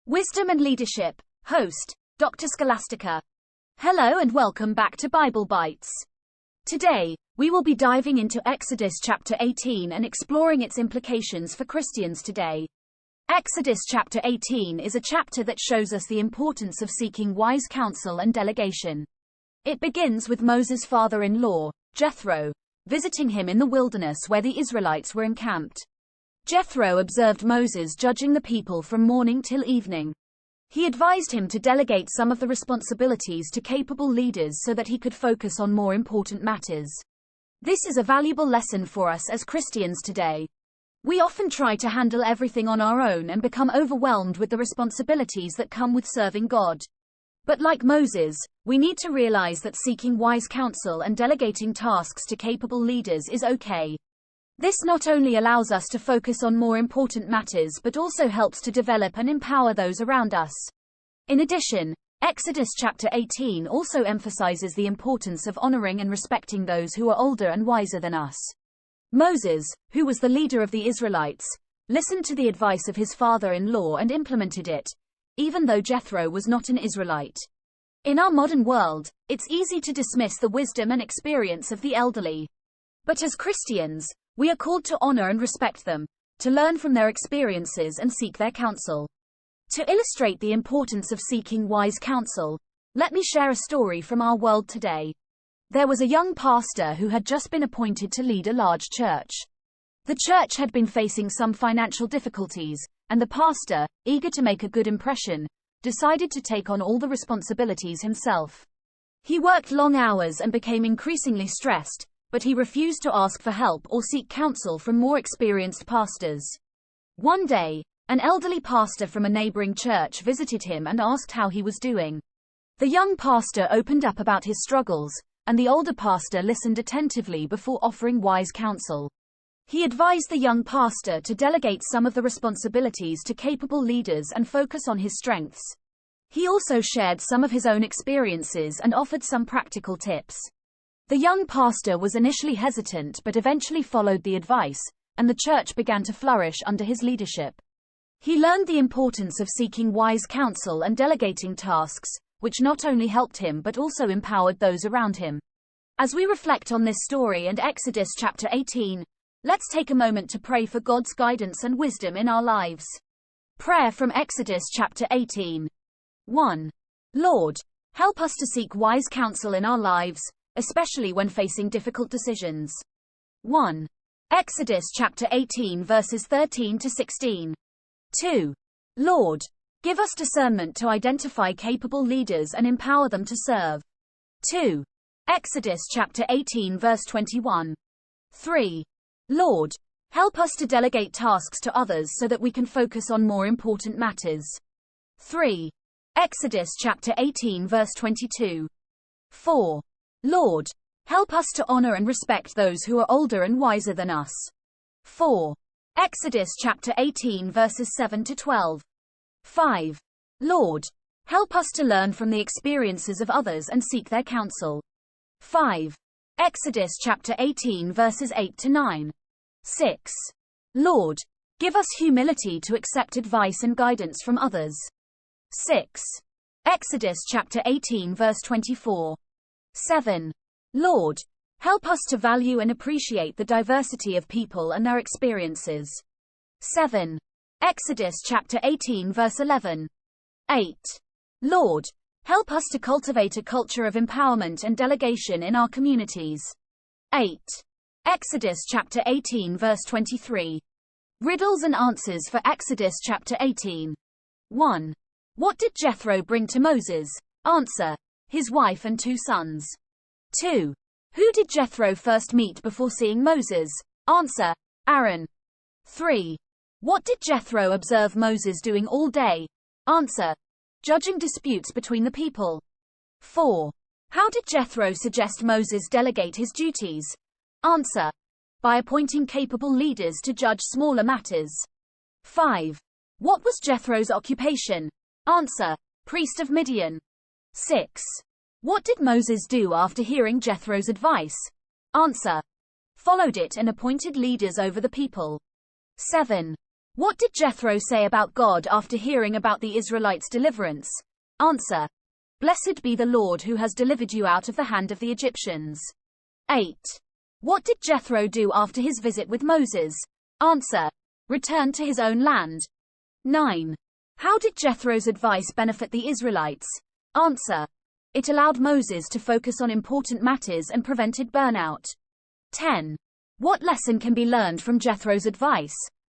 Wisdom and Leadership. Host, Dr. Scholastica. Hello and welcome back to Bible Bites. Today, we will be diving into Exodus chapter 18 and exploring its implications for Christians today. Exodus chapter 18 is a chapter that shows us the importance of seeking wise counsel and delegation. It begins with Moses' father-in-law, Jethro, visiting him in the wilderness where the Israelites were encamped. Jethro observed Moses judging the people from morning till evening. He advised him to delegate some of the responsibilities to capable leaders so that he could focus on more important matters. This is a valuable lesson for us as Christians today. We often try to handle everything on our own and become overwhelmed with the responsibilities that come with serving God. But like Moses, we need to realize that seeking wise counsel and delegating tasks to capable leaders is okay. This not only allows us to focus on more important matters but also helps to develop and empower those around us. In addition, Exodus chapter 18 also emphasizes the importance of honoring and respecting those who are older and wiser than us. Moses, who was the leader of the Israelites, listened to the advice of his father-in-law and implemented it, even though Jethro was not an Israelite. In our modern world, it's easy to dismiss the wisdom and experience of the elderly. But as Christians, we are called to honor and respect them, to learn from their experiences and seek their counsel. To illustrate the importance of seeking wise counsel, let me share a story from our world today. There was a young pastor who had just been appointed to lead a large church. The church had been facing some financial difficulties, and the pastor, eager to make a good impression, decided to take on all the responsibilities himself. He worked long hours and became increasingly stressed, but he refused to ask for help or seek counsel from more experienced pastors. One day, an elderly pastor from a neighboring church visited him and asked how he was doing. The young pastor opened up about his struggles, and the older pastor listened attentively before offering wise counsel. He advised the young pastor to delegate some of the responsibilities to capable leaders and focus on his strengths. He also shared some of his own experiences and offered some practical tips. The young pastor was initially hesitant but eventually followed the advice, and the church began to flourish under his leadership. He learned the importance of seeking wise counsel and delegating tasks, which not only helped him but also empowered those around him. As we reflect on this story and Exodus chapter 18, let's take a moment to pray for God's guidance and wisdom in our lives. Prayer from Exodus chapter 18. 1. Lord, help us to seek wise counsel in our lives, especially when facing difficult decisions. 1. Exodus chapter 18 verses 13 to 16. 2. Lord, give us discernment to identify capable leaders and empower them to serve. 2. Exodus chapter 18 verse 21. 3. Lord, help us to delegate tasks to others so that we can focus on more important matters. 3. Exodus chapter 18 verse 22. 4. Lord, help us to honor and respect those who are older and wiser than us. 4. Exodus chapter 18 verses 7 to 12. 5. Lord, help us to learn from the experiences of others and seek their counsel. 5. Exodus chapter 18 verses 8 to 9. 6. Lord, give us humility to accept advice and guidance from others. 6. Exodus chapter 18 verse 24. 7. Lord, help us to value and appreciate the diversity of people and their experiences. 7. Exodus chapter 18 verse 11. 8. Lord, help us to cultivate a culture of empowerment and delegation in our communities. 8. Exodus chapter 18 verse 23. Riddles and answers for Exodus chapter 18. 1. What did Jethro bring to Moses? Answer: his wife and 2 sons. 2. Who did Jethro first meet before seeing Moses? Answer: Aaron. 3. What did Jethro observe Moses doing all day? Answer: judging disputes between the people. 4. How did Jethro suggest Moses delegate his duties? Answer: by appointing capable leaders to judge smaller matters. 5. What was Jethro's occupation? Answer: priest of Midian. 6. What did Moses do after hearing Jethro's advice? Answer: followed it and appointed leaders over the people. 7. What did Jethro say about God after hearing about the Israelites' deliverance? Answer. Blessed be the Lord who has delivered you out of the hand of the Egyptians. 8. What did Jethro do after his visit with Moses? Answer. Return to his own land. 9. How did Jethro's advice benefit the Israelites? Answer. It allowed Moses to focus on important matters and prevented burnout. 10. What lesson can be learned from Jethro's advice?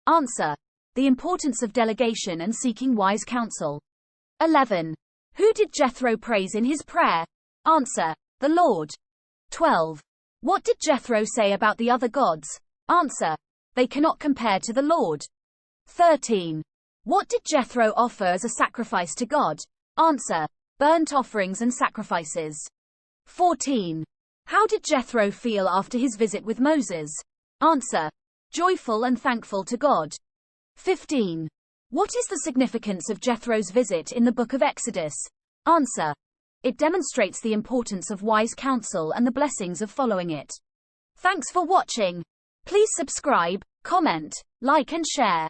Answer. The importance of delegation and seeking wise counsel. 11. Who did Jethro praise in his prayer? Answer. The Lord. 12. What did Jethro say about the other gods? Answer. They cannot compare to the Lord. 13. What did Jethro offer as a sacrifice to God? Answer. Burnt offerings and sacrifices. 14. How did Jethro feel after his visit with Moses? Answer. Joyful and thankful to God. 15. What is the significance of Jethro's visit in the book of Exodus? Answer. It demonstrates the importance of wise counsel and the blessings of following it. Thanks for watching. Please subscribe, comment, like and share.